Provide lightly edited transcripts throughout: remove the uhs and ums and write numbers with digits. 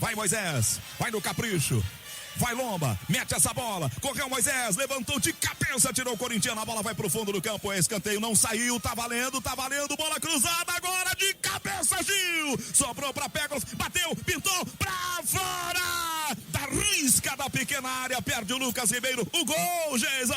Vai Moisés, vai no capricho. Vai Lomba, mete essa bola, correu Moisés, levantou de cabeça, tirou o corintiano, a bola vai pro fundo do campo, é escanteio, não saiu, tá valendo, bola cruzada agora de cabeça, Gil, sobrou pra Pégalos, bateu, pintou pra fora, da risca da pequena área, perde o Lucas Ribeiro, o gol, Geison!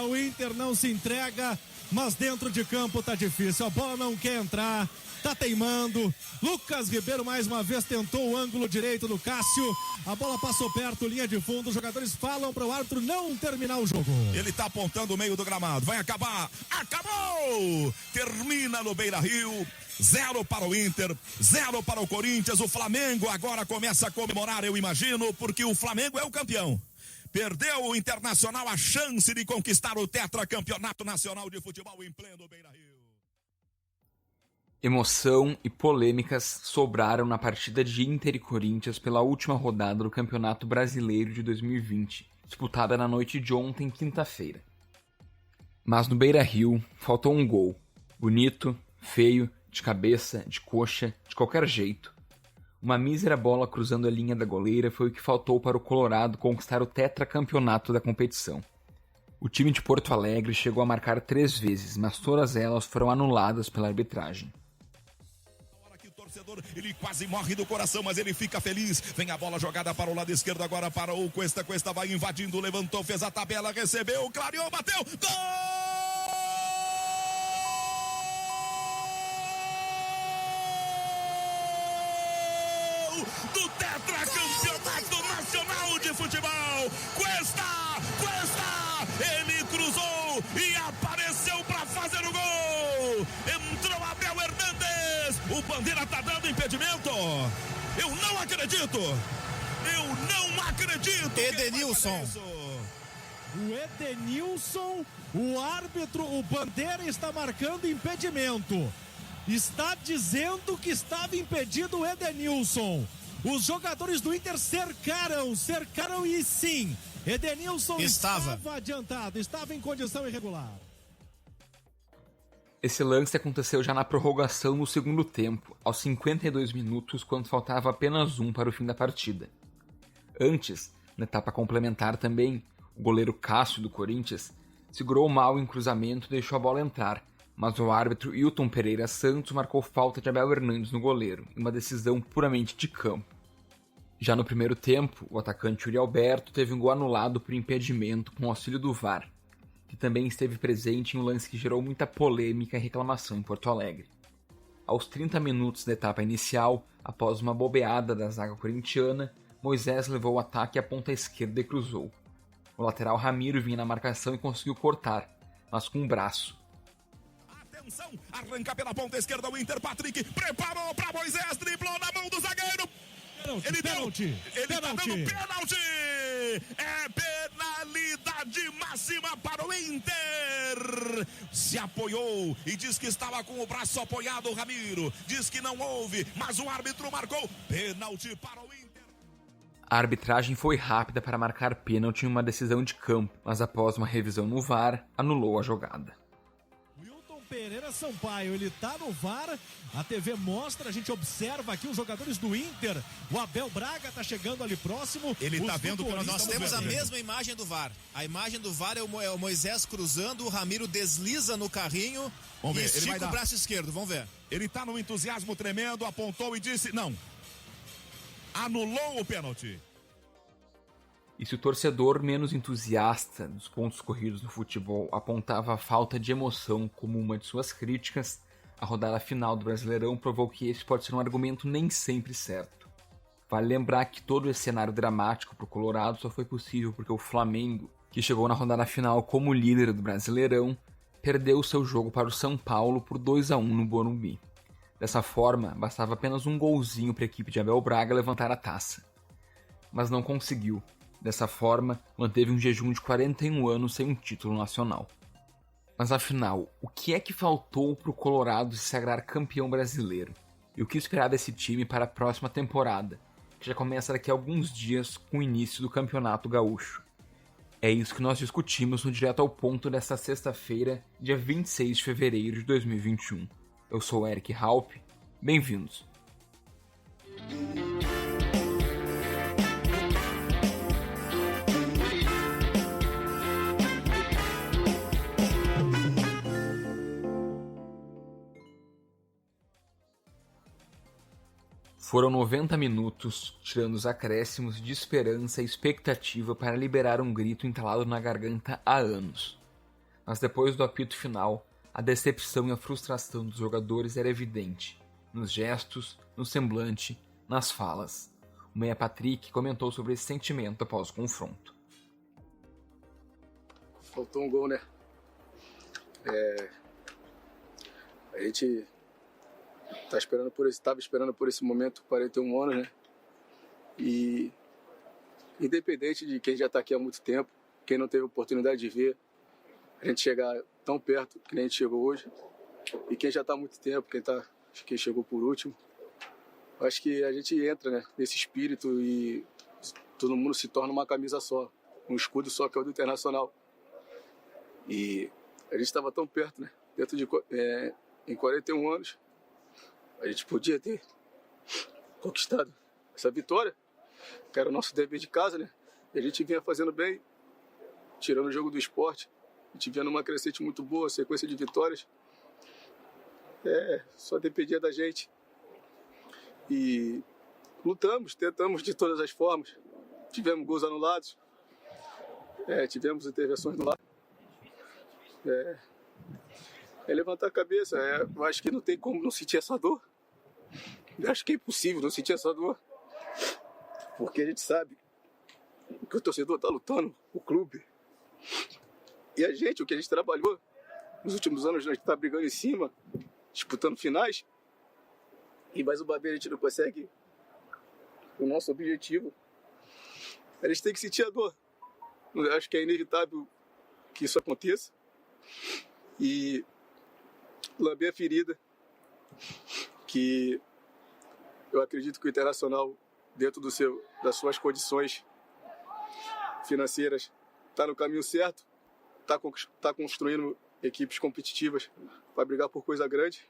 O Inter não se entrega, mas dentro de campo tá difícil, a bola não quer entrar, tá teimando. Lucas Ribeiro mais uma vez tentou o ângulo direito do Cássio. A bola passou perto, linha de fundo. Os jogadores falam para o árbitro não terminar o jogo. Ele tá apontando o meio do gramado. Vai acabar. Acabou! Termina no Beira-Rio. 0 para o Inter, 0 para o Corinthians. O Flamengo agora começa a comemorar, eu imagino, porque o Flamengo é o campeão. Perdeu o Internacional a chance de conquistar o tetracampeonato nacional de futebol em pleno Beira-Rio. Emoção e polêmicas sobraram na partida de Inter e Corinthians pela última rodada do Campeonato Brasileiro de 2020, disputada na noite de ontem, quinta-feira. Mas no Beira-Rio faltou um gol. Bonito, feio, de cabeça, de coxa, de qualquer jeito. Uma mísera bola cruzando a linha da goleira foi o que faltou para o Colorado conquistar o tetracampeonato da competição. O time de Porto Alegre chegou a marcar 3 vezes, mas todas elas foram anuladas pela arbitragem. Ele quase morre do coração, mas ele fica feliz. Vem a bola jogada para o lado esquerdo, agora para o Cuesta. Cuesta vai invadindo, levantou, fez a tabela, recebeu, clareou, bateu, gol! Do tetracampeonato nacional de futebol. Cuesta, ele cruzou e apareceu para fazer o gol. Entrou Abel Hernandes. O Bandeira tá dando impedimento. Eu não acredito. Edenilson. O Edenilson, o árbitro, o Bandeira está marcando impedimento. Está dizendo que estava impedido o Edenilson. Os jogadores do Inter cercaram e sim, Edenilson estava adiantado, estava em condição irregular. Esse lance aconteceu já na prorrogação no segundo tempo, aos 52 minutos, quando faltava apenas 1 para o fim da partida. Antes, na etapa complementar também, o goleiro Cássio do Corinthians segurou mal em cruzamento e deixou a bola entrar, mas o árbitro Hilton Pereira Santos marcou falta de Abel Hernandes no goleiro, em uma decisão puramente de campo. Já no primeiro tempo, o atacante Yuri Alberto teve um gol anulado por impedimento com auxílio do VAR, que também esteve presente em um lance que gerou muita polêmica e reclamação em Porto Alegre. Aos 30 minutos da etapa inicial, após uma bobeada da zaga corintiana, Moisés levou o ataque à ponta esquerda e cruzou. O lateral Ramiro vinha na marcação e conseguiu cortar, mas com o braço. Atenção, arranca pela ponta esquerda o Inter, Patrick preparou para Moisés, driblou na mão do zagueiro. Pênalti. Tá dando pênalti. É penalidade máxima para o Inter. Se apoiou e diz que estava com o braço apoiado o Ramiro. Diz que não houve, mas o árbitro marcou pênalti para o Inter. A arbitragem foi rápida para marcar pênalti em uma decisão de campo, mas após uma revisão no VAR, anulou a jogada. Pereira Sampaio, ele tá no VAR, a TV mostra, a gente observa aqui os jogadores do Inter, o Abel Braga tá chegando ali próximo. Ele tá vendo, nós temos a mesma imagem do VAR. A imagem do VAR é o Moisés cruzando, o Ramiro desliza no carrinho e estica o braço esquerdo, vamos ver. Ele tá num entusiasmo tremendo, apontou e disse não. Anulou o pênalti. E se o torcedor menos entusiasta dos pontos corridos no futebol apontava a falta de emoção como uma de suas críticas, a rodada final do Brasileirão provou que esse pode ser um argumento nem sempre certo. Vale lembrar que todo esse cenário dramático para o Colorado só foi possível porque o Flamengo, que chegou na rodada final como líder do Brasileirão, perdeu o seu jogo para o São Paulo por 2-1 no Morumbi. Dessa forma, bastava apenas um golzinho para a equipe de Abel Braga levantar a taça. Mas não conseguiu. Dessa forma, manteve um jejum de 41 anos sem um título nacional. Mas afinal, o que é que faltou para o Colorado se sagrar campeão brasileiro? E o que esperar desse time para a próxima temporada, que já começa daqui a alguns dias com o início do Campeonato Gaúcho? É isso que nós discutimos no Direto ao Ponto desta sexta-feira, dia 26 de fevereiro de 2021. Eu sou Eric Halpe, bem-vindos. Foram 90 minutos, tirando os acréscimos de esperança e expectativa para liberar um grito entalado na garganta há anos. Mas depois do apito final, a decepção e a frustração dos jogadores era evidente, nos gestos, no semblante, nas falas. O meia Patrick comentou sobre esse sentimento após o confronto. Faltou um gol, né? A gente estava esperando por esse momento, 41 anos, né? E independente de quem já está aqui há muito tempo, quem não teve oportunidade de ver, a gente chegar tão perto que nem a gente chegou hoje, e quem já está há muito tempo, quem chegou por último, acho que a gente entra, né, nesse espírito e todo mundo se torna uma camisa só, um escudo só, que é o do Internacional. E a gente estava tão perto, né? Em 41 anos, a gente podia ter conquistado essa vitória, que era o nosso dever de casa, né? E a gente vinha fazendo bem, tirando o jogo do esporte. A gente vinha numa crescente muito boa, sequência de vitórias. Só dependia da gente. E lutamos, tentamos de todas as formas. Tivemos gols anulados, tivemos intervenções no lado. Levantar a cabeça. Eu acho que não tem como não sentir essa dor. Eu acho que é impossível não sentir essa dor. Porque a gente sabe que o torcedor está lutando, o clube. E a gente, o que a gente trabalhou nos últimos anos, a gente está brigando em cima, disputando finais. E mais uma vez a gente não consegue o nosso objetivo. A gente tem que sentir a dor. Eu acho que é inevitável que isso aconteça. E lamber a ferida, que eu acredito que o Internacional, dentro das suas condições financeiras, está no caminho certo, está construindo equipes competitivas para brigar por coisa grande,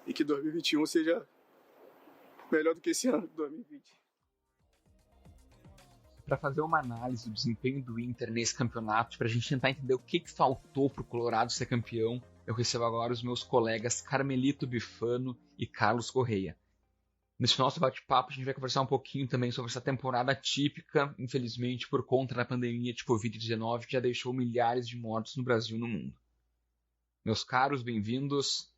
e que 2021 seja melhor do que esse ano, 2020. Para fazer uma análise do desempenho do Inter nesse campeonato, para a gente tentar entender o que faltou para o Colorado ser campeão, eu recebo agora os meus colegas Carmelito Bifano e Carlos Correia. Nesse nosso bate-papo, a gente vai conversar um pouquinho também sobre essa temporada atípica, infelizmente, por conta da pandemia de Covid-19, que já deixou milhares de mortos no Brasil e no mundo. Meus caros, bem-vindos.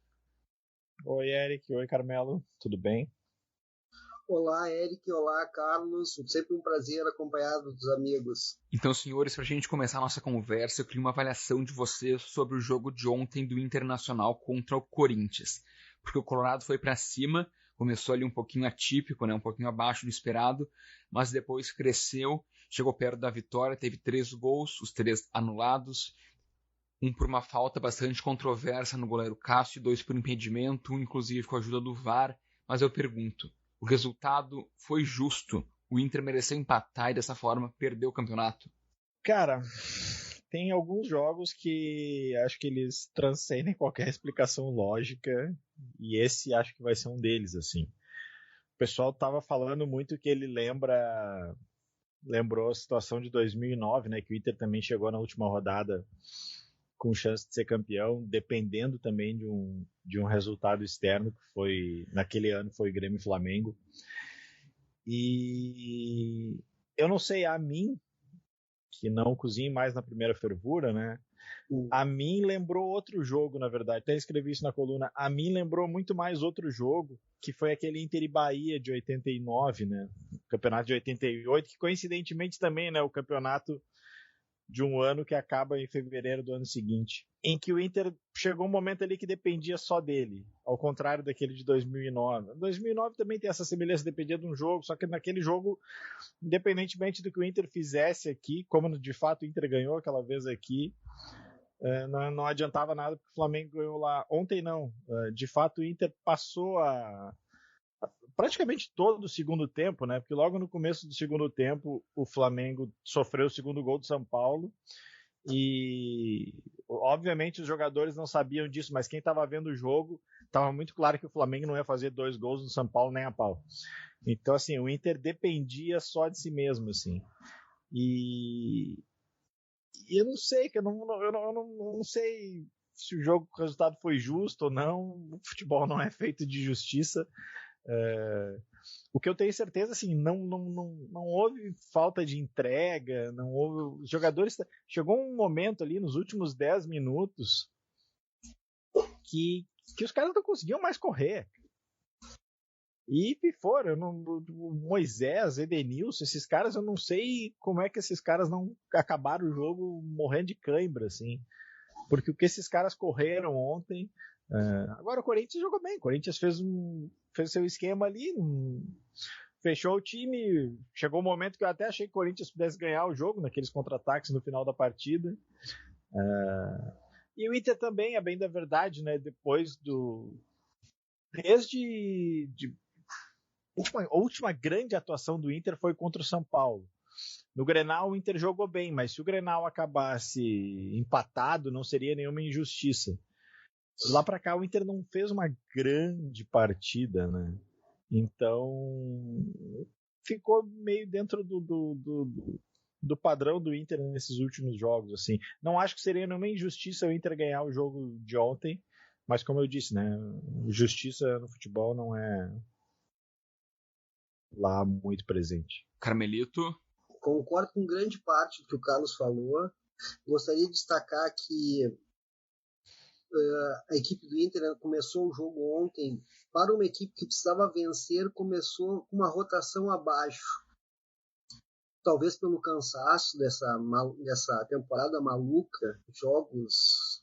Oi, Eric. Oi, Carmelo. Tudo bem? Olá, Eric. Olá, Carlos. Sempre um prazer acompanhado dos amigos. Então, senhores, para a gente começar a nossa conversa, eu queria uma avaliação de vocês sobre o jogo de ontem do Internacional contra o Corinthians. Porque o Colorado foi para cima, começou ali um pouquinho atípico, né, um pouquinho abaixo do esperado, mas depois cresceu, chegou perto da vitória, teve 3 gols, os 3 anulados, um por uma falta bastante controversa no goleiro Cássio, 2 por impedimento, um inclusive com a ajuda do VAR. Mas eu pergunto, o resultado foi justo? O Inter mereceu empatar e dessa forma perdeu o campeonato? Cara, tem alguns jogos que acho que eles transcendem qualquer explicação lógica, e esse acho que vai ser um deles, assim. O pessoal tava falando muito que ele lembrou a situação de 2009, né, que o Inter também chegou na última rodada com chance de ser campeão, dependendo também de um resultado externo, que foi, naquele ano, foi Grêmio e Flamengo. E eu não sei, a mim, que não cozinho mais na primeira fervura, né? A mim lembrou outro jogo, na verdade. Até escrevi isso na coluna. A mim lembrou muito mais outro jogo, que foi aquele Inter e Bahia de 89, né? O campeonato de 88, que coincidentemente também, né? O campeonato de um ano que acaba em fevereiro do ano seguinte, em que o Inter chegou um momento ali que dependia só dele, ao contrário daquele de 2009. 2009 também tem essa semelhança, dependia de um jogo, só que naquele jogo, independentemente do que o Inter fizesse aqui, como de fato o Inter ganhou aquela vez aqui, não adiantava nada porque o Flamengo ganhou lá. Ontem não, de fato o Inter passou praticamente todo o segundo tempo, né? Porque logo no começo do segundo tempo o Flamengo sofreu o segundo gol do São Paulo e obviamente os jogadores não sabiam disso, mas quem estava vendo o jogo estava muito claro que o Flamengo não ia fazer 2 gols no São Paulo nem a pau. Então assim, o Inter dependia só de si mesmo, assim. E eu não sei, eu não sei se o resultado foi justo ou não. O futebol não é feito de justiça. O que eu tenho certeza, assim, não houve falta de entrega, não houve... Os jogadores... Chegou um momento ali, nos últimos 10 minutos, que os caras não conseguiam mais correr. E foram. O Moisés, Edenilson, esses caras, eu não sei como é que esses caras não acabaram o jogo morrendo de cãibra, assim. Porque o que esses caras correram ontem... Agora o Corinthians jogou bem. O Corinthians fez seu esquema ali, fechou o time. Chegou um momento que eu até achei que o Corinthians pudesse ganhar o jogo naqueles contra-ataques no final da partida. E o Inter também, a bem da verdade, né? Depois desde a última grande atuação do Inter foi contra o São Paulo. No Grenal o Inter jogou bem, mas se o Grenal acabasse empatado, não seria nenhuma injustiça. Lá pra cá o Inter não fez uma grande partida, né? Então ficou meio dentro do padrão do Inter nesses últimos jogos, assim. Não acho que seria nenhuma injustiça o Inter ganhar o jogo de ontem, mas como eu disse, né? Justiça no futebol não é lá muito presente. Carmelito? Concordo com grande parte do que o Carlos falou. Gostaria de destacar que a equipe do Inter começou o jogo ontem, para uma equipe que precisava vencer, começou com uma rotação abaixo. Talvez pelo cansaço dessa temporada maluca, jogos,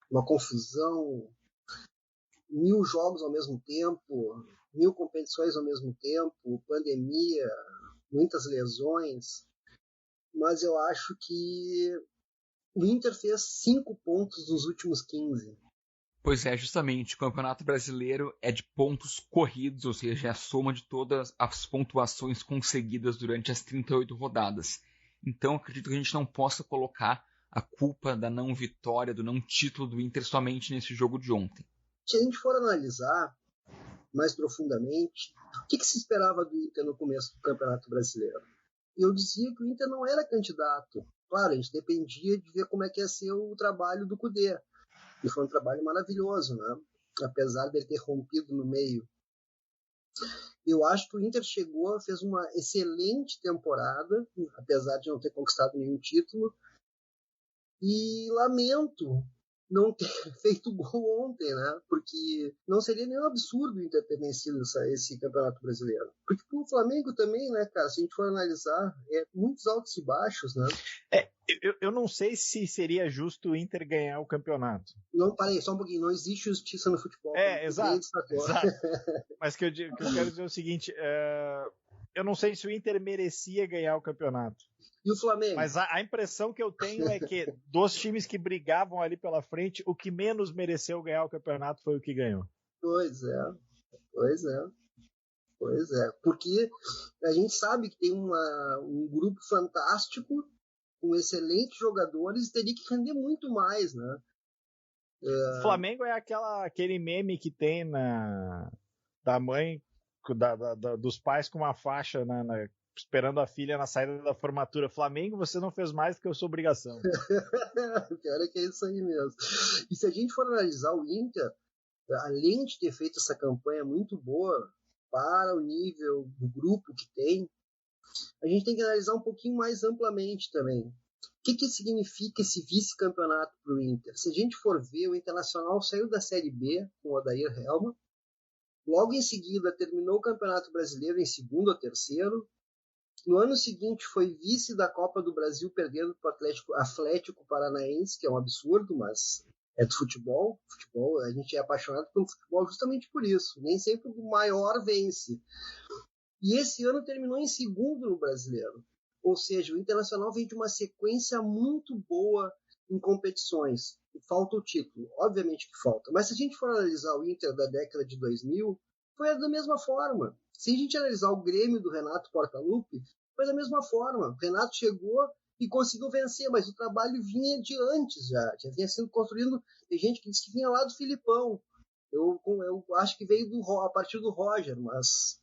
uma confusão, 1000 jogos ao mesmo tempo, 1000 competições ao mesmo tempo, pandemia, muitas lesões. Mas eu acho que o Inter fez 5 pontos nos últimos 15. Pois é, justamente. O Campeonato Brasileiro é de pontos corridos, ou seja, é a soma de todas as pontuações conseguidas durante as 38 rodadas. Então, acredito que a gente não possa colocar a culpa da não vitória, do não título do Inter somente nesse jogo de ontem. Se a gente for analisar mais profundamente, o que se esperava do Inter no começo do Campeonato Brasileiro? Eu dizia que o Inter não era candidato. Claro, a gente dependia de ver como é que ia ser o trabalho do Kudê. E foi um trabalho maravilhoso, né? Apesar dele ter rompido no meio. Eu acho que o Inter chegou, fez uma excelente temporada, apesar de não ter conquistado nenhum título. E lamento não ter feito gol ontem, né? Porque não seria nenhum absurdo o Inter ter vencido esse Campeonato Brasileiro. Porque o Flamengo também, né, cara, se a gente for analisar, muitos altos e baixos, né? Eu não sei se seria justo o Inter ganhar o campeonato. Não, parei, só um pouquinho. Não existe justiça no futebol. Exato. Mas o que eu quero dizer é o seguinte, eu não sei se o Inter merecia ganhar o campeonato. E o Flamengo? Mas a impressão que eu tenho é que dos times que brigavam ali pela frente, o que menos mereceu ganhar o campeonato foi o que ganhou. Pois é. Porque a gente sabe que tem um grupo fantástico, com excelentes jogadores, e teria que render muito mais, né? O Flamengo é aquele meme que tem da mãe, dos pais com uma faixa esperando a filha na saída da formatura. Flamengo, você não fez mais do que a sua obrigação. Pior é que é isso aí mesmo. E se a gente for analisar o Inter, além de ter feito essa campanha muito boa para o nível do grupo que tem, a gente tem que analisar um pouquinho mais amplamente também. O que significa esse vice-campeonato para o Inter? Se a gente for ver, o Internacional saiu da Série B com o Odair Helma, logo em seguida terminou o Campeonato Brasileiro em segundo ou terceiro. No ano seguinte foi vice da Copa do Brasil, perdendo para o Atlético Paranaense, que é um absurdo, mas é do futebol. Futebol, a gente é apaixonado pelo futebol justamente por isso. Nem sempre o maior vence. E esse ano terminou em segundo no Brasileiro. Ou seja, o Internacional vem de uma sequência muito boa em competições. Falta o título, obviamente que falta. Mas se a gente for analisar o Inter da década de 2000, foi da mesma forma. Se a gente analisar o Grêmio do Renato Portaluppi, foi da mesma forma. O Renato chegou e conseguiu vencer, mas o trabalho vinha de antes já vinha sendo construído. Tem gente que diz que vinha lá do Filipão. Eu acho que veio a partir do Roger, mas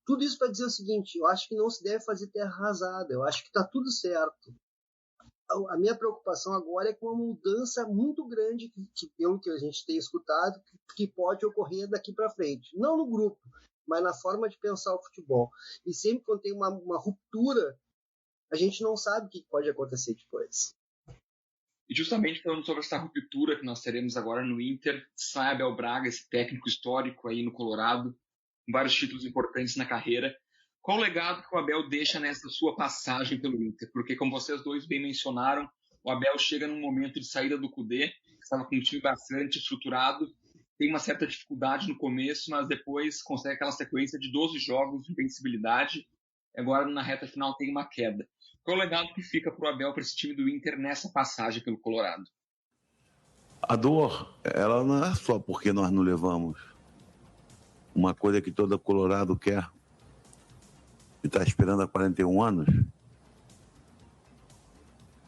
tudo isso para dizer o seguinte: eu acho que não se deve fazer terra arrasada, eu acho que está tudo certo. A minha preocupação agora é com uma mudança muito grande pelo que a gente tem escutado, que pode ocorrer daqui para frente. Não no grupo, mas na forma de pensar o futebol. E sempre quando tem uma ruptura, a gente não sabe o que pode acontecer depois. E justamente falando sobre essa ruptura que nós teremos agora no Inter, sai Abel Braga, esse técnico histórico aí no Colorado, com vários títulos importantes na carreira. Qual o legado que o Abel deixa nessa sua passagem pelo Inter? Porque, como vocês dois bem mencionaram, o Abel chega num momento de saída do Kudê, que estava com um time bastante estruturado, tem uma certa dificuldade no começo, mas depois consegue aquela sequência de 12 jogos de invencibilidade. Agora, na reta final, tem uma queda. Qual o legado que fica para o Abel, para esse time do Inter, nessa passagem pelo Colorado? A dor, ela não é só porque nós não levamos. Uma coisa que todo Colorado quer e está esperando há 41 anos.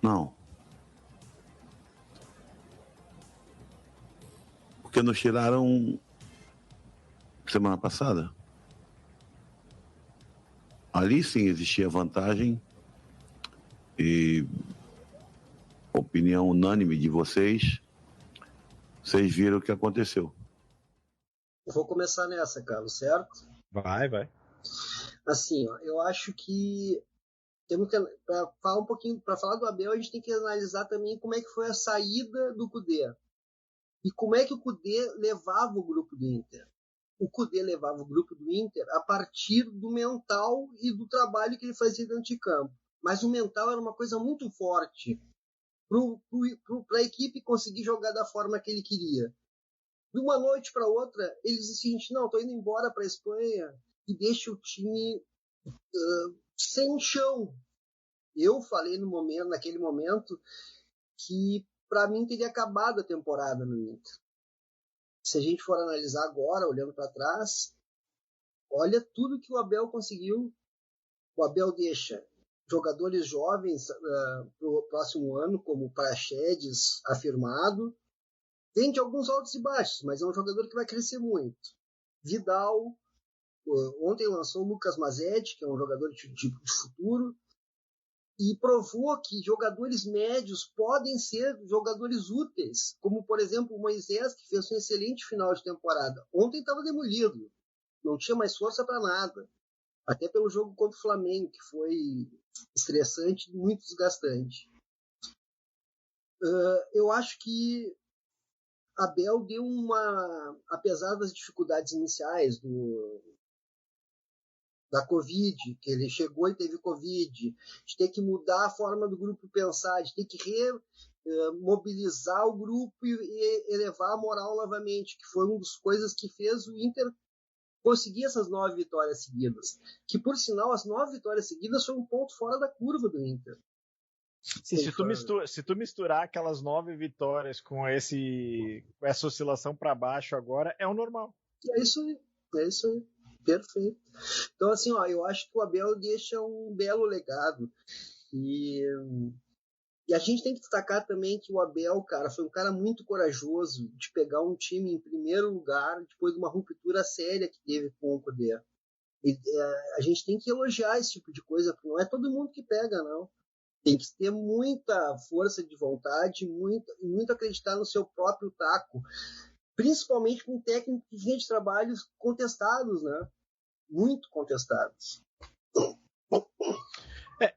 Não. Porque nos tiraram semana passada. Ali sim existia vantagem e opinião unânime de vocês viram o que aconteceu. Eu vou começar nessa, Carlos, certo? Vai. Assim, ó, eu acho que temos que, para falar um pouquinho, para falar do Abel, a gente tem que analisar também como é que foi a saída do Kudê e como é que o Kudê levava o grupo do Inter. O Kudê levava o grupo do Inter a partir do mental e do trabalho que ele fazia dentro de campo. Mas o mental era uma coisa muito forte para a equipe conseguir jogar da forma que ele queria. De uma noite para outra, ele disse assim, não, estou indo embora para a Espanha e deixa o time sem chão. Eu falei naquele momento que para mim teria acabado a temporada no Inter. Se a gente for analisar agora, olhando para trás, olha tudo que o Abel conseguiu. O Abel deixa jogadores jovens para o próximo ano, como o Praxedes afirmado. Tem de alguns altos e baixos, mas é um jogador que vai crescer muito. Vidal, ontem lançou o Lucas Mazzetti, que é um jogador de futuro, e provou que jogadores médios podem ser jogadores úteis, como, por exemplo, o Moisés, que fez um excelente final de temporada. Ontem estava demolido, não tinha mais força para nada. Até pelo jogo contra o Flamengo, que foi estressante e muito desgastante. Eu acho que Abel deu apesar das dificuldades iniciais da Covid, que ele chegou e teve Covid, de ter que mudar a forma do grupo pensar, de ter que mobilizar o grupo e elevar a moral novamente, que foi uma das coisas que fez o Inter conseguir essas 9 vitórias seguidas. Que, por sinal, as 9 vitórias seguidas foi um ponto fora da curva do Inter. Se tu misturar aquelas 9 vitórias com essa oscilação para baixo agora, é o normal. É isso aí. Perfeito. Então, assim, ó, eu acho que o Abel deixa um belo legado. E a gente tem que destacar também que o Abel, cara, foi um cara muito corajoso de pegar um time em primeiro lugar depois de uma ruptura séria que teve com o Kudê. A gente tem que elogiar esse tipo de coisa, porque não é todo mundo que pega, não. Tem que ter muita força de vontade, muito acreditar no seu próprio taco, principalmente com técnicos que vinha de trabalhos contestados, né? Muito contestados.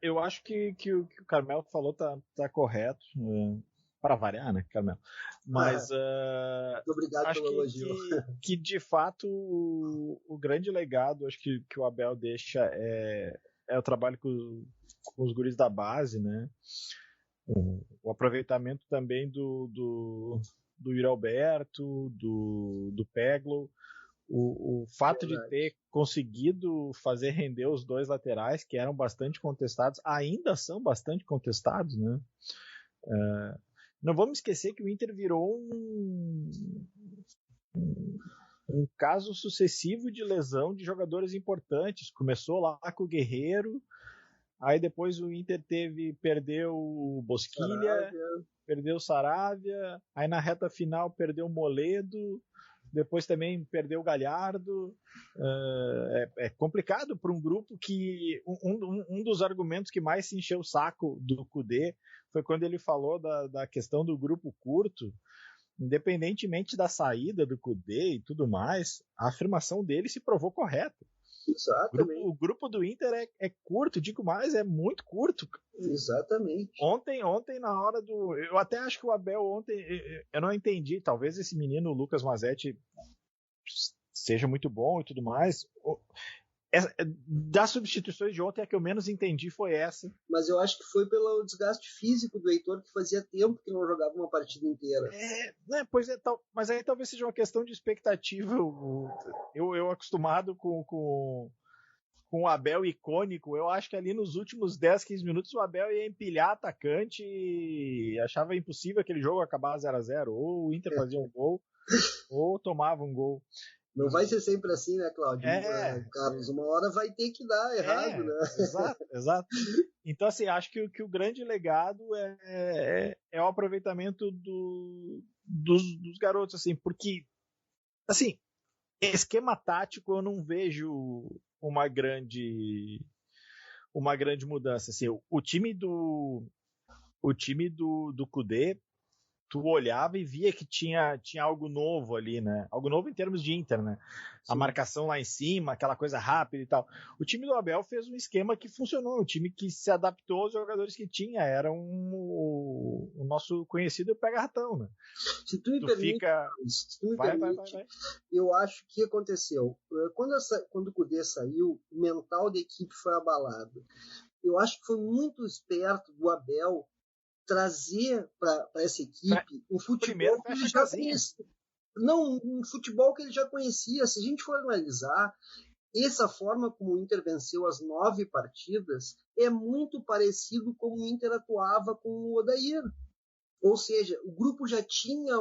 Eu acho que o Carmelo falou tá correto, para variar, né, Carmelo? Mas obrigado acho pelo elogio. Que de fato o grande legado, acho que o Abel deixa é o trabalho com os guris da base, né? O aproveitamento também do Yuri Alberto, do Peglo. O fato de ter conseguido fazer render os dois laterais, que eram bastante contestados, ainda são bastante contestados, né? Não vamos esquecer que o Inter virou um caso sucessivo de lesão de jogadores importantes. Começou lá com o Guerreiro, aí depois o Inter perdeu o Bosquilha, perdeu o Saravia, aí na reta final perdeu o Moledo. depois também perdeu o Galhardo. É complicado para um grupo que um dos argumentos que mais se encheu o saco do Kudê foi quando ele falou da questão do grupo curto. Independentemente da saída do Kudê e tudo mais, a afirmação dele se provou correta. Exatamente. O grupo do Inter é curto, digo mais, é muito curto. Exatamente. Ontem na hora do... Eu até acho que o Abel ontem, eu não entendi, talvez esse menino, o Lucas Mazzetti, seja muito bom e tudo mais. Das substituições de ontem, a que eu menos entendi foi essa. Mas eu acho que foi pelo desgaste físico do Heitor, que fazia tempo que não jogava uma partida inteira. Pois é, mas aí talvez seja uma questão de expectativa. Eu acostumado com o Abel icônico, eu acho que ali nos últimos 10, 15 minutos o Abel ia empilhar atacante e achava impossível aquele jogo acabar 0-0. Ou o Inter fazia um gol, ou tomava um gol. Não vai ser sempre assim, né, Cláudio? Carlos, uma hora vai ter que dar errado, né? Exato. Então, assim, acho que o grande legado é o aproveitamento dos garotos, assim, porque, assim, esquema tático eu não vejo uma grande mudança. Assim, o time do Kudê, tu olhava e via que tinha algo novo ali, né? Algo novo em termos de Inter, né? Sim. A marcação lá em cima, aquela coisa rápida e tal. O time do Abel fez um esquema que funcionou, um time que se adaptou aos jogadores que tinha. Era o nosso conhecido pega-ratão, né? Se tu me permite, vai. Eu acho que aconteceu. Quando o Kudê saiu, o mental da equipe foi abalado. Eu acho que foi muito esperto do Abel trazer para essa equipe um futebol que ele já conhecia. Não, um futebol que ele já conhecia. Se a gente for analisar, essa forma como o Inter venceu as 9 partidas é muito parecido como o Inter atuava com o Odair. Ou seja, o grupo já tinha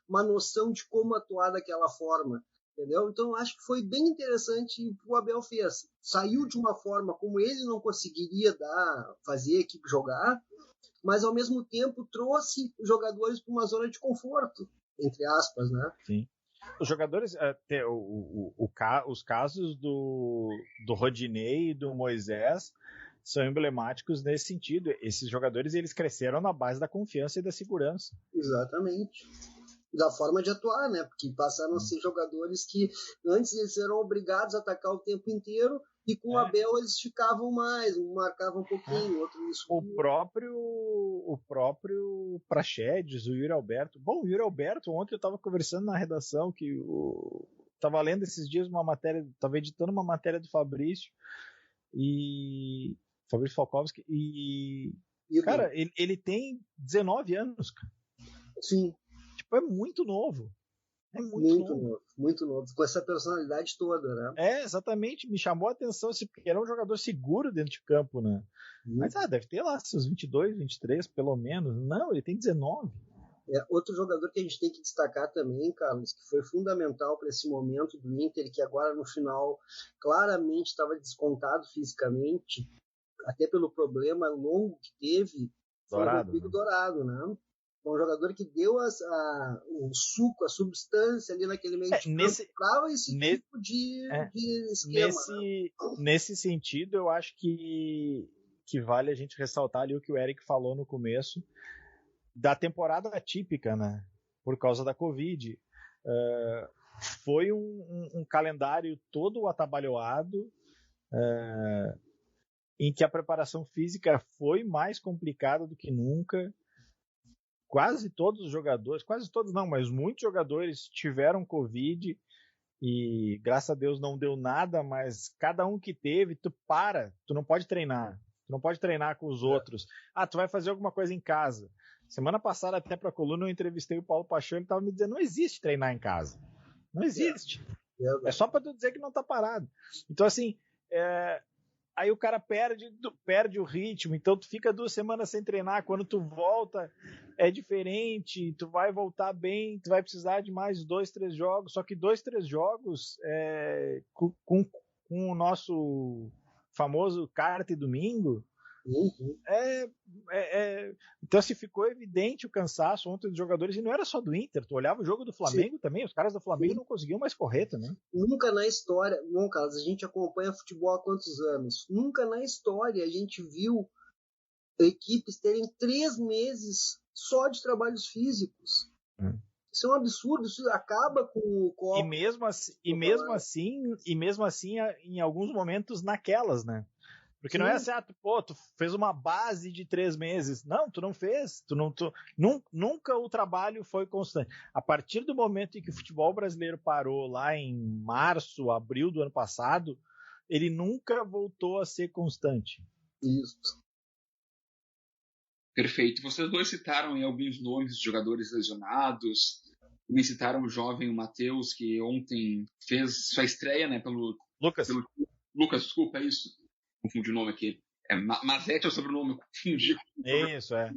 uma noção de como atuar daquela forma. Entendeu? Então, acho que foi bem interessante o que o Abel fez. Saiu de uma forma como ele não conseguiria fazer a equipe jogar, mas ao mesmo tempo trouxe os jogadores para uma zona de conforto, entre aspas, né? Sim. Os jogadores, os casos do Rodinei e do Moisés são emblemáticos nesse sentido. Esses jogadores, eles cresceram na base da confiança e da segurança. Exatamente. Da forma de atuar, né? Porque passaram a ser jogadores que antes eles eram obrigados a atacar o tempo inteiro e com o Abel eles ficavam mais, um marcava um pouquinho, outro isso. O próprio Praxedes, o Yuri Alberto. Bom, o Yuri Alberto, ontem eu estava conversando na redação que estava lendo esses dias uma matéria, estava editando uma matéria do Fabrício Falkowski e cara, ele tem 19 anos, cara. Sim. É muito novo. É muito novo. Com essa personalidade toda, né? Exatamente. Me chamou a atenção, porque era um jogador seguro dentro de campo, né? Mas deve ter lá seus 22, 23, pelo menos. Não, ele tem 19. Outro jogador que a gente tem que destacar também, Carlos, que foi fundamental para esse momento do Inter, que agora no final claramente estava descontado fisicamente, até pelo problema longo que teve, foi o Rodrigo Dourado, né? Um jogador que deu o suco, a substância ali naquele meio de campo para esse tipo de esquema. Nesse sentido, eu acho que vale a gente ressaltar ali o que o Eric falou no começo da temporada atípica, né? Por causa da Covid. Foi um calendário todo atabalhoado, em que a preparação física foi mais complicada do que nunca. Quase todos os jogadores, quase todos não, mas muitos jogadores tiveram Covid e graças a Deus não deu nada, mas cada um que teve, tu não pode treinar. Tu não pode treinar com os outros. Tu vai fazer alguma coisa em casa. Semana passada, até para a coluna, eu entrevistei o Paulo Paixão, ele estava me dizendo, não existe treinar em casa. Não existe. É só para tu dizer que não tá parado. Então, assim, aí o cara perde o ritmo, então tu fica 2 semanas sem treinar, quando tu volta é diferente, tu vai voltar bem, tu vai precisar de mais 2, 3 jogos, só que 2, 3 jogos com o nosso famoso quarta e domingo, Então, assim, ficou evidente o cansaço ontem dos jogadores, e não era só do Inter, tu olhava o jogo do Flamengo também, os caras do Flamengo não conseguiam mais correr também. Nunca na história, bom, Carlos, a gente acompanha futebol há quantos anos? Nunca na história a gente viu equipes terem 3 meses só de trabalhos físicos. Isso é um absurdo, isso acaba com o copo. E mesmo assim, em alguns momentos naquelas, né? Porque não é certo, tu fez uma base de 3 meses. Não, tu não fez. Nunca o trabalho foi constante. A partir do momento em que o futebol brasileiro parou lá em março, abril do ano passado, ele nunca voltou a ser constante. Isso. Perfeito. Vocês dois citaram aí alguns nomes de jogadores lesionados. Me citaram o jovem Matheus, que ontem fez sua estreia, né, pelo Lucas, desculpa, é isso. Confundi o nome aqui. Mazete é o sobrenome, eu confundi. Isso, é.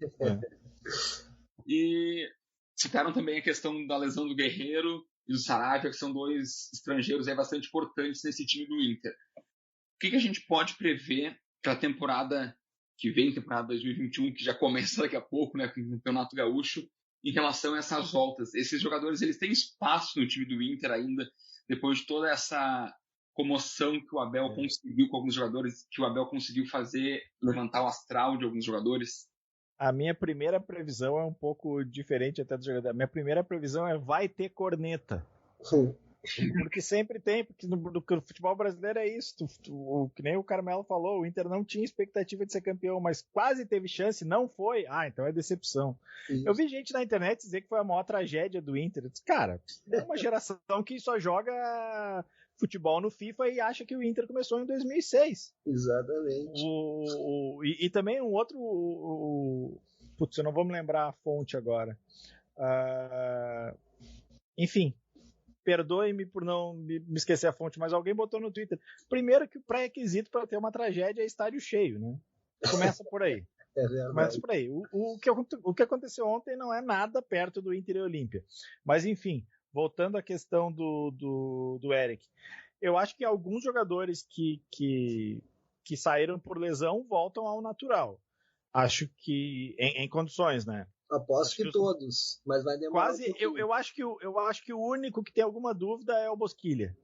E citaram também a questão da lesão do Guerreiro e do Saravia, que são 2 estrangeiros aí bastante importantes nesse time do Inter. O que a gente pode prever para a temporada que vem, temporada 2021, que já começa daqui a pouco, né, com o Campeonato Gaúcho, em relação a essas voltas? Esses jogadores, eles têm espaço no time do Inter ainda, depois de toda essa comoção que o Abel conseguiu com alguns jogadores, que o Abel conseguiu fazer levantar o astral de alguns jogadores? A minha primeira previsão é um pouco diferente até do jogador. A minha primeira previsão é vai ter corneta. Porque sempre tem, porque no futebol brasileiro é isso. Que nem o Carmelo falou, o Inter não tinha expectativa de ser campeão, mas quase teve chance, não foi. Então é decepção. Isso. Eu vi gente na internet dizer que foi a maior tragédia do Inter. Eu disse, cara, é uma geração que só joga futebol no FIFA e acha que o Inter começou em 2006. Exatamente. E também um outro... Putz, eu não vou me lembrar a fonte agora. Enfim, perdoe-me por não me esquecer a fonte, mas alguém botou no Twitter. Primeiro que o pré-requisito para ter uma tragédia é estádio cheio, né? Começa por aí. Começa por aí. O que aconteceu ontem não é nada perto do Inter e Olímpia. Mas, enfim, voltando à questão do Eric. Eu acho que alguns jogadores que saíram por lesão voltam ao natural. Acho que em condições, né? Aposto que todos, mas vai demorar. Quase, eu acho que o único que tem alguma dúvida é o Bosquilha.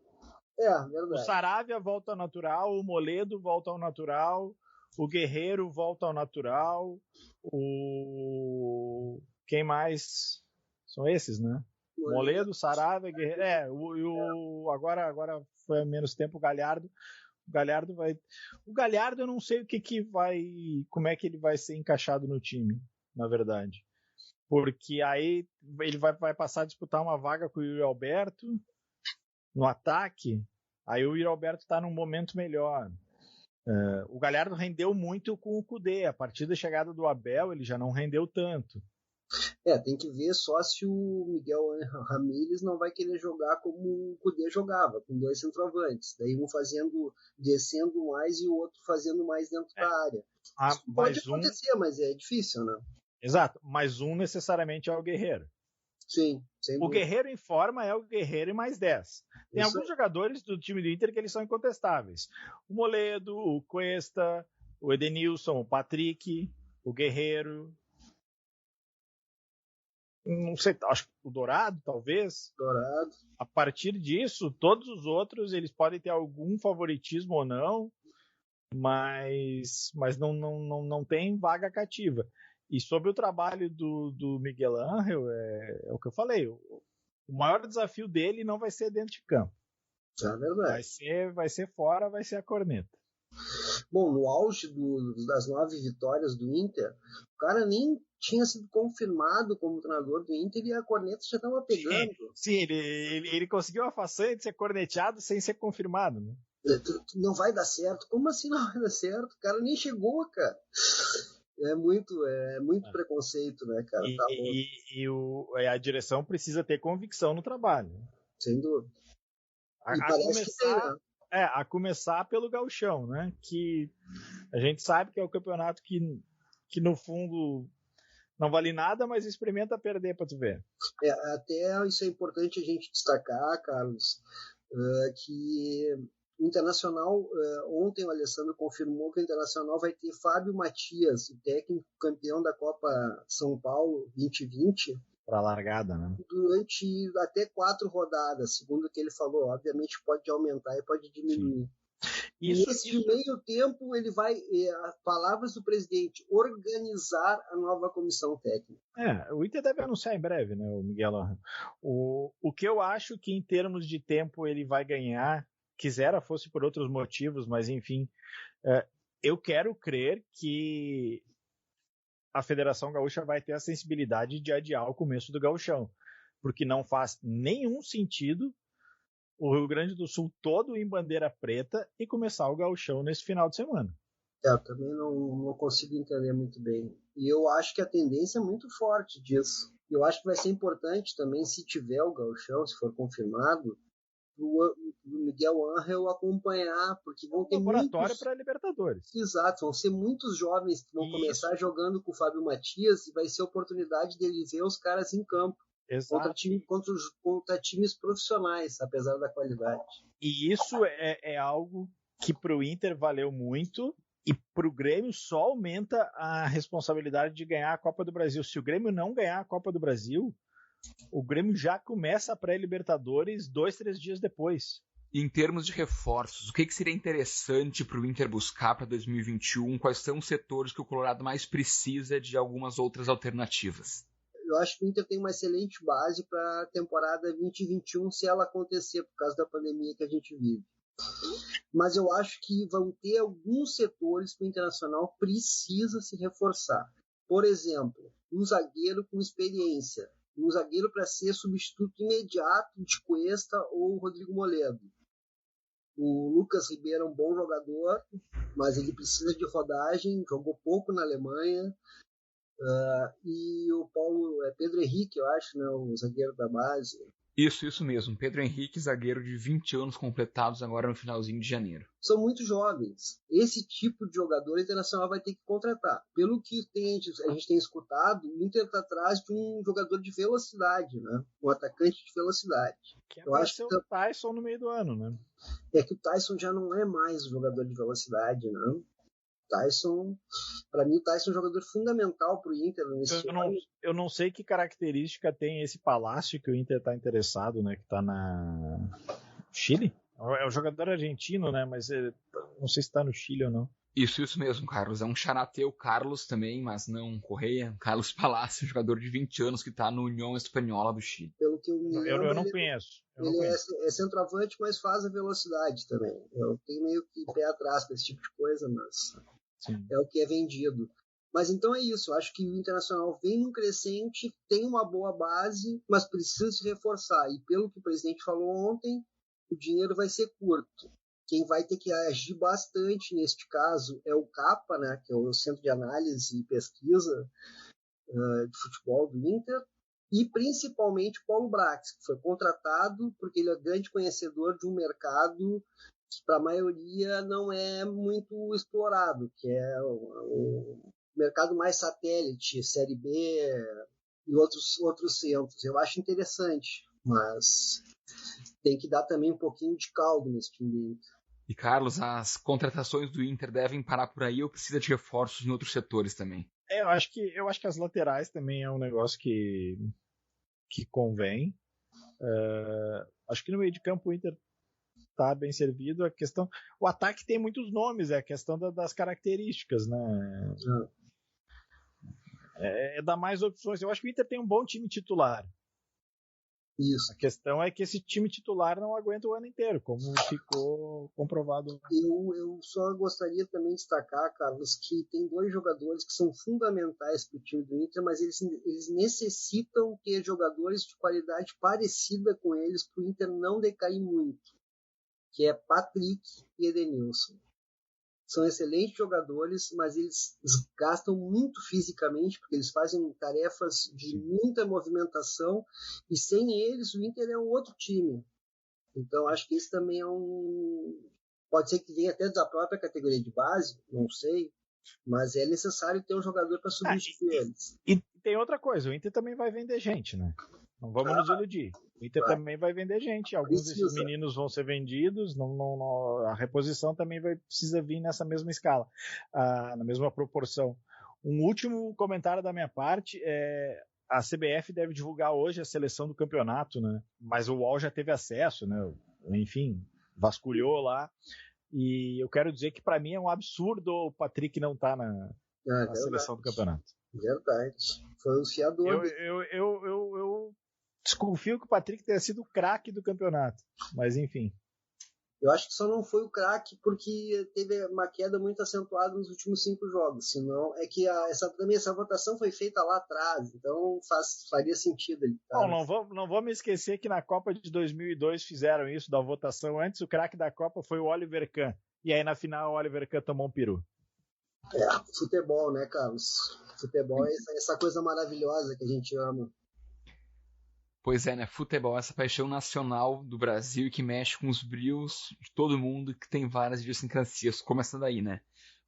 Verdade. O Saravia volta ao natural, o Moledo volta ao natural, o Guerreiro volta ao natural, quem mais? São esses, né? Moledo, Saravia, Guerreiro. Agora foi menos tempo o Galhardo. O Galhardo eu não sei como é que ele vai ser encaixado no time, na verdade. Porque aí ele vai passar a disputar uma vaga com o Yuri Alberto no ataque. Aí o Yuri Alberto está num momento melhor. O Galhardo rendeu muito com o Kudê. A partir da chegada do Abel, ele já não rendeu tanto. Tem que ver só se o Miguel Ramírez não vai querer jogar como o Kudê jogava, com 2 centroavantes. Daí um descendo mais e o outro fazendo mais dentro da área. Pode acontecer, mas é difícil, né? Exato, mas um necessariamente é o Guerreiro. Sim, o Guerreiro em forma é o Guerreiro e mais 10. Tem alguns jogadores do time do Inter que eles são incontestáveis. O Moledo, o Cuesta, o Edenilson, o Patrick, o Guerreiro. Não sei, acho que o Dourado, talvez. Dourado. A partir disso, todos os outros eles podem ter algum favoritismo ou não, mas não tem vaga cativa. E sobre o trabalho do Miguel Ángel, é o que eu falei, o maior desafio dele não vai ser dentro de campo. É verdade. Vai ser fora, vai ser a corneta. Bom, no auge das 9 vitórias do Inter, o cara nem tinha sido confirmado como treinador do Inter e a corneta já estava pegando. Sim, ele conseguiu a façanha de ser corneteado sem ser confirmado, né? Não vai dar certo. Como assim não vai dar certo? O cara nem chegou, cara. É muito preconceito, né, cara? E a direção precisa ter convicção no trabalho. Sem dúvida. A começar pelo Gauchão, né? Que a gente sabe que é o campeonato que no fundo não vale nada, mas experimenta perder para tu ver. Até isso é importante a gente destacar, Carlos, que O Internacional, ontem o Alessandro confirmou que o Internacional vai ter Fábio Matias, o técnico campeão da Copa São Paulo 2020. Para a largada, né? Durante até 4 rodadas, segundo o que ele falou. Obviamente pode aumentar e pode diminuir. Nesse meio tempo, ele vai, palavras do presidente, organizar a nova comissão técnica. O Inter deve anunciar em breve, né, o Miguel? O que eu acho que em termos de tempo ele vai ganhar, quisera fosse por outros motivos, mas enfim, eu quero crer que a Federação Gaúcha vai ter a sensibilidade de adiar o começo do Gauchão, porque não faz nenhum sentido o Rio Grande do Sul todo em bandeira preta e começar o Gauchão nesse final de semana. Eu também não consigo entender muito bem. E eu acho que a tendência é muito forte disso. Eu acho que vai ser importante também, se tiver o Gauchão, se for confirmado, o Miguel Ángel acompanhar, porque vão ter laboratório para Libertadores. Exato, vão ser muitos jovens que vão começar jogando com o Fábio Matias e vai ser a oportunidade dele ver os caras em campo. Contra times profissionais, apesar da qualidade. E isso é algo que para o Inter valeu muito, e para o Grêmio só aumenta a responsabilidade de ganhar a Copa do Brasil. Se o Grêmio não ganhar a Copa do Brasil, o Grêmio já começa a pré-Libertadores 2-3 dias depois. Em termos de reforços, o que seria interessante para o Inter buscar para 2021? Quais são os setores que o Colorado mais precisa de algumas outras alternativas? Eu acho que o Inter tem uma excelente base para a temporada 2021, se ela acontecer, por causa da pandemia que a gente vive. Mas eu acho que vão ter alguns setores que o Internacional precisa se reforçar. Por exemplo, um zagueiro com experiência. Um zagueiro para ser substituto imediato de Cuesta ou Rodrigo Moledo. O Lucas Ribeiro é um bom jogador, mas ele precisa de rodagem, jogou pouco na Alemanha. E o Pedro Henrique, eu acho, né, o zagueiro da base. Isso mesmo. Pedro Henrique, zagueiro de 20 anos completados agora no finalzinho de janeiro. São muito jovens. Esse tipo de jogador o Internacional vai ter que contratar. Pelo que a gente tem escutado, o Inter está atrás de um jogador de velocidade, né? Um atacante de velocidade. Eu acho que o Tyson no meio do ano, né? É que o Tyson já não é mais um jogador de velocidade, né? Para mim, o Tyson é um jogador fundamental para o Inter nesse ano. Eu não sei que característica tem esse Palácio que o Inter está interessado, né? Que está na Chile? É um jogador argentino, né? Mas não sei se está no Chile ou não. Isso mesmo, Carlos. É um charateu Carlos também, mas não Correia. Carlos Palácio, jogador de 20 anos que está no União Espanhola do Chile. Pelo que eu me lembro, eu não conheço. Ele é centroavante, mas faz a velocidade também. Eu tenho meio que pé atrás com esse tipo de coisa, mas sim, é o que é vendido. Mas então é isso. Eu acho que o Internacional vem num crescente, tem uma boa base, mas precisa se reforçar. E pelo que o presidente falou ontem, o dinheiro vai ser curto. Quem vai ter que agir bastante neste caso é o CAPA, né, que é o Centro de Análise e Pesquisa de Futebol do Inter, e principalmente Paulo Brax, que foi contratado porque ele é grande conhecedor de um mercado que para a maioria não é muito explorado, que é o mercado mais satélite, Série B e outros centros. Eu acho interessante, mas tem que dar também um pouquinho de caldo nesse time do Inter. E Carlos, as contratações do Inter devem parar por aí ou precisa de reforços em outros setores também? Eu acho que as laterais também é um negócio que convém. Acho que no meio de campo o Inter está bem servido. O ataque tem muitos nomes, é a questão das características, né? É dar mais opções. Eu acho que o Inter tem um bom time titular. Isso. A questão é que esse time titular não aguenta o ano inteiro, como ficou comprovado. Eu só gostaria também de destacar, Carlos, que tem 2 jogadores que são fundamentais para o time do Inter, mas eles necessitam ter jogadores de qualidade parecida com eles para o Inter não decair muito, que é Patrick e Edenilson. São excelentes jogadores, mas eles gastam muito fisicamente, porque eles fazem tarefas de muita movimentação, e sem eles o Inter é um outro time. Então acho que isso também pode ser que venha até da própria categoria de base, não sei, mas é necessário ter um jogador para substituir eles. E tem outra coisa, o Inter também vai vender gente, né? Não vamos nos iludir. O Inter também vai vender gente. Alguns desses meninos vão ser vendidos. A reposição também precisa vir nessa mesma escala, na mesma proporção. Um último comentário da minha parte a CBF deve divulgar hoje a seleção do campeonato, né? Mas o UOL já teve acesso, né? Enfim, vasculhou lá. E eu quero dizer que para mim é um absurdo o Patrick não estar na seleção do campeonato. Verdade. Foi um fiador. Eu desconfio que o Patrick tenha sido o craque do campeonato. Mas enfim. Eu acho que só não foi o craque porque teve uma queda muito acentuada nos últimos 5 jogos. Senão, é que essa votação foi feita lá atrás, então faria sentido. Tá? Não vou me esquecer que na Copa de 2002 fizeram isso, da votação. Antes, o craque da Copa foi o Oliver Kahn. E aí, na final, o Oliver Kahn tomou um peru. Futebol, né, Carlos? Futebol é essa coisa maravilhosa que a gente ama. Pois é, né? Futebol é essa paixão nacional do Brasil que mexe com os brios de todo mundo, que tem várias idiosincrasias, começando aí, né?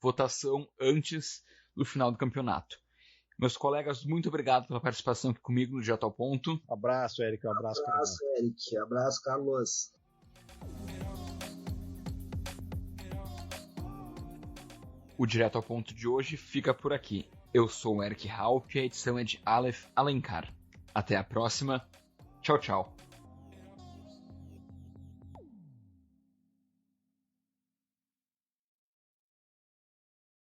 Votação antes do final do campeonato. Meus colegas, muito obrigado pela participação aqui comigo no Direto ao Ponto. Abraço, Eric. Abraço, Eric. Abraço, Carlos. O Direto ao Ponto de hoje fica por aqui. Eu sou o Eric Halp e a edição é de Aleph Alencar. Até a próxima. Tchau, tchau.